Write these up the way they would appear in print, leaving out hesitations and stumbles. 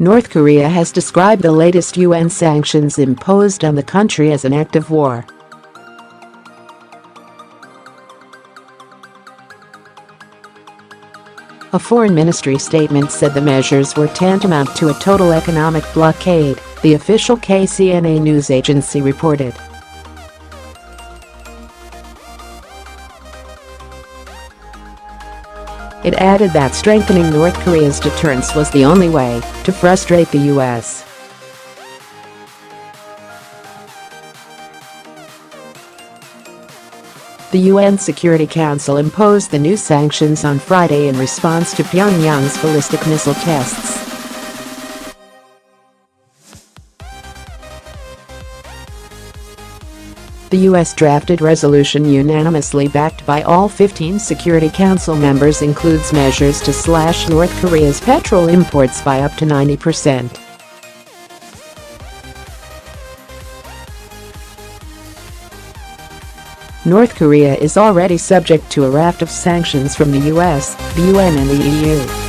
North Korea has described the latest UN sanctions imposed on the country as an act of war. A foreign ministry statement said the measures were tantamount to a total economic blockade, the official KCNA news agency reported. It added that strengthening North Korea's deterrence was the only way to frustrate the US. The UN Security Council imposed the new sanctions on Friday in response to Pyongyang's ballistic missile tests. The US drafted resolution unanimously backed by all 15 Security Council members includes measures to slash North Korea's petrol imports by up to 90%. North Korea is already subject to a raft of sanctions from the US, the UN and the EU.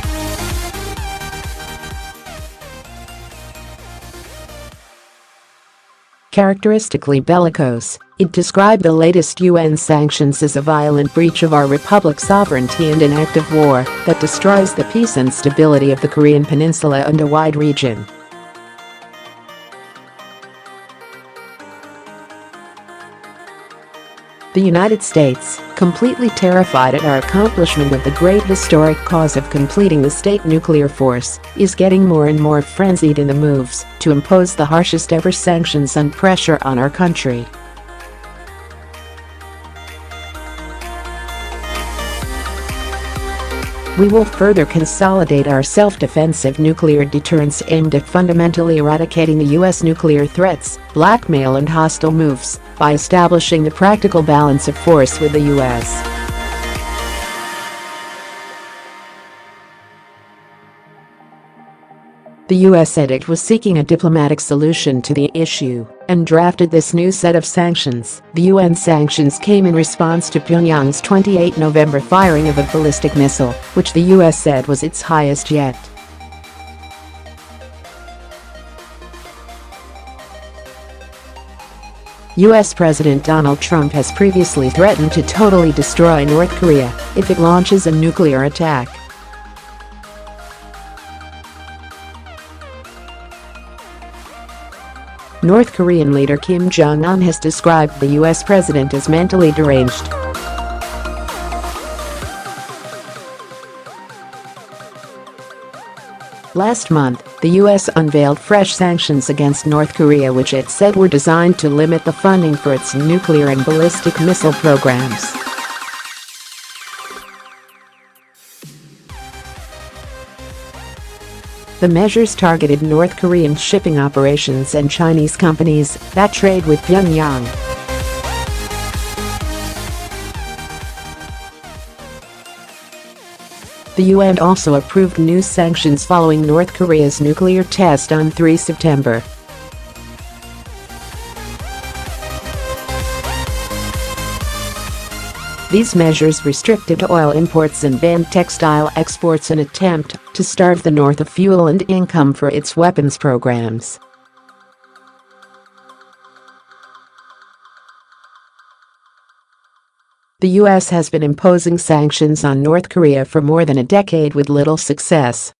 Characteristically bellicose, it described the latest UN sanctions as a violent breach of our republic's sovereignty and an act of war that destroys the peace and stability of the Korean peninsula and a wide region. The United States, completely terrified at our accomplishment of the great historic cause of completing the state nuclear force, is getting more and more frenzied in the moves to impose the harshest ever sanctions and pressure on our country. We will further consolidate our self-defensive nuclear deterrence aimed at fundamentally eradicating the US nuclear threats, blackmail and hostile moves by establishing the practical balance of force with the US. The US said it was seeking a diplomatic solution to the issue and drafted this new set of sanctions. The UN sanctions came in response to Pyongyang's 28 November firing of a ballistic missile, which the US said was its highest yet. US President Donald Trump has previously threatened to totally destroy North Korea if it launches a nuclear attack. North Korean leader Kim Jong-un has described the US president as mentally deranged. Last month, the US unveiled fresh sanctions against North Korea which it said were designed to limit the funding for its nuclear and ballistic missile programs. The measures targeted North Korean shipping operations and Chinese companies that trade with Pyongyang. The UN also approved new sanctions following North Korea's nuclear test on 3 September. These measures restricted oil imports and banned textile exports in an attempt to starve the North of fuel and income for its weapons programs. The US has been imposing sanctions on North Korea for more than a decade with little success.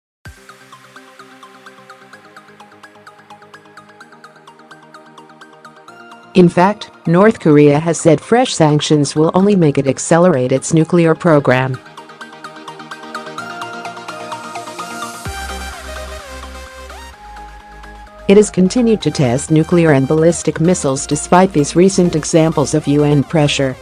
In fact, North Korea has said fresh sanctions will only make it accelerate its nuclear program. It has continued to test nuclear and ballistic missiles despite these recent examples of UN pressure.